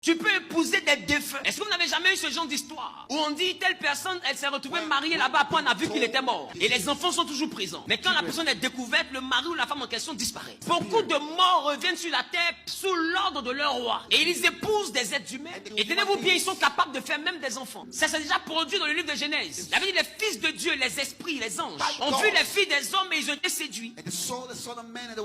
Tu peux épouser des défunts. Est-ce que vous n'avez jamais eu ce genre d'histoire où on dit telle personne, elle s'est retrouvée mariée là-bas, après on a vu qu'il était mort. Et les enfants sont toujours présents. Mais quand la personne est découverte, le mari ou la femme en question disparaît. Beaucoup de morts reviennent sur la terre sous l'ordre de leur roi. Et ils épousent des êtres humains. Et tenez-vous bien, ils sont capables de faire même des enfants. Ça s'est déjà produit dans le livre de Genèse. La Bible dit les fils de Dieu, les esprits, les anges, ont vu les filles des hommes et ils ont été séduits.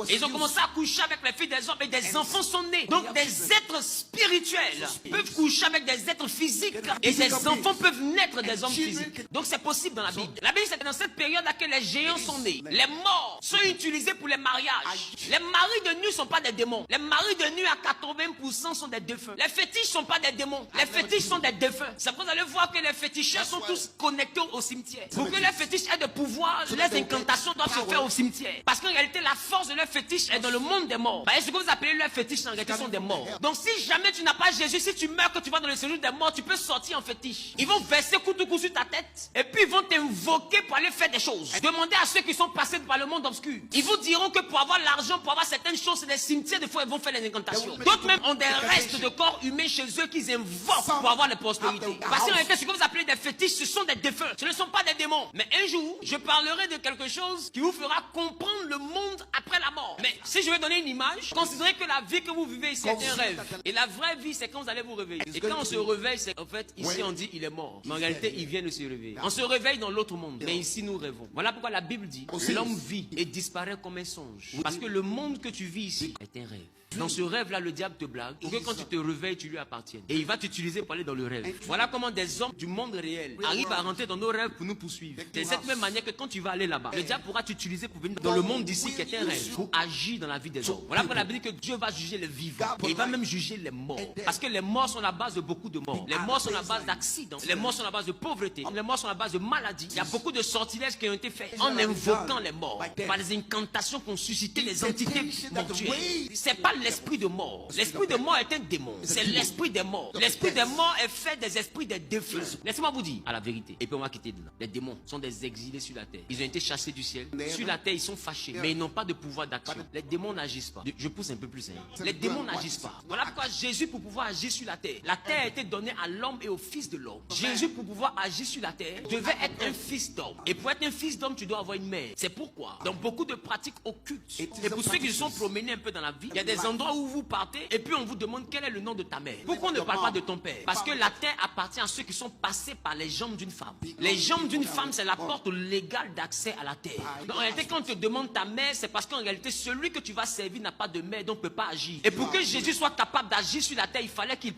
Et ils ont commencé à coucher avec les filles des hommes et des enfants sont nés. Donc des êtres spirituels peuvent coucher avec des êtres physiques et des enfants peuvent naître des hommes physiques. Donc c'est possible dans la Bible. La Bible, c'est dans cette période-là que les géants sont nés. Les morts sont utilisés pour les mariages. Les maris de nuit ne sont pas des démons. Les maris de nuit à 80% sont des défunts. Les fétiches ne sont pas des démons. Les fétiches sont des défunts. C'est pourquoi vous allez voir que les féticheurs sont tous connectés au cimetière. Pour que les fétiches aient de pouvoir, les incantations doivent se faire au cimetière. Parce qu'en réalité, la force de leur fétiche est dans le monde des morts. Ce que vous appelez leurs fétiches, en réalité, sont des morts. Donc si jamais tu n'as pas Jésus, si tu meurs, que tu vas dans le séjour des morts, tu peux sortir en fétiche. Ils vont verser coup de coup sur ta tête. Et puis ils vont t'invoquer pour aller faire des choses. Demandez à ceux qui sont passés par le monde obscur. Ils vous diront que pour avoir l'argent, pour avoir certaines choses, c'est des cimetières, des fois ils vont faire les incantations. D'autres même ont des restes de corps humains chez eux qu'ils invoquent pour avoir la prospérité. Parce qu'en réalité, ce que vous appelez des fétiches, ce sont des défunts. Ce ne sont pas des démons. Mais un jour, je parlerai de quelque chose qui vous fera comprendre le monde après la mort. Mais si je vais donner une image, considérez que la vie que vous vivez ici est un rêve. Et la vraie vie, c'est quand vous allez vous réveiller. Et quand on se réveille, c'est en fait, ici on dit il est mort. Mais en réalité, il vient de se réveiller. On se réveille dans l'autre monde. Mais ici, nous rêvons. Voilà pourquoi la Bible dit l'homme vit et disparaît comme un songe. Parce que le monde que tu vis ici est un rêve. Dans ce rêve-là, le diable te blague pour que quand tu te réveilles, tu lui appartiennes. Et il va t'utiliser pour aller dans le rêve. Voilà comment des hommes du monde réel arrivent à rentrer dans nos rêves pour nous poursuivre. C'est de cette même manière que quand tu vas aller là-bas, le diable pourra t'utiliser pour venir dans le monde d'ici qui est un rêve, pour agir dans la vie des hommes. Voilà pourquoi la Bible dit que Dieu va juger les vivants. Et il va même juger les morts. Parce que les morts sont la base de beaucoup de morts. Les morts sont la base d'accidents. Les morts sont la base de pauvreté. Les morts sont la base de maladies. Il y a beaucoup de sortilèges qui ont été faits en invoquant les morts. Par les incantations qu'ont suscité les entités mortuaires. C'est pas l'esprit de mort. L'esprit de mort est un démon. C'est l'esprit des morts. L'esprit des morts est fait des esprits des défunts. Laissez-moi vous dire à la vérité. Et puis on va quitter dedans. Les démons sont des exilés sur la terre. Ils ont été chassés du ciel. Sur la terre, ils sont fâchés. Mais ils n'ont pas de pouvoir d'action. Les démons n'agissent pas. Je pousse un peu plus. Les démons n'agissent pas. Voilà pourquoi Jésus, pour pouvoir agir sur la terre a été donnée à l'homme et au fils de l'homme. Jésus, pour pouvoir agir sur la terre, devait être un fils d'homme. Et pour être un fils d'homme, tu dois avoir une mère. C'est pourquoi, dans beaucoup de pratiques occultes, et pour ceux qui se sont promenés un peu dans la vie, il y a des endroits où vous partez et puis on vous demande quel est le nom de ta mère. Pourquoi on ne parle pas de ton père? Parce que la terre appartient à ceux qui sont passés par les jambes d'une femme. Les jambes d'une femme, c'est la porte légale d'accès à la terre. Donc, en réalité, quand on te demande ta mère, c'est parce qu'en réalité, celui que tu vas servir n'a pas de mère, donc ne peut pas agir. Et pour que Jésus soit capable d'agir sur la terre, il fallait qu'il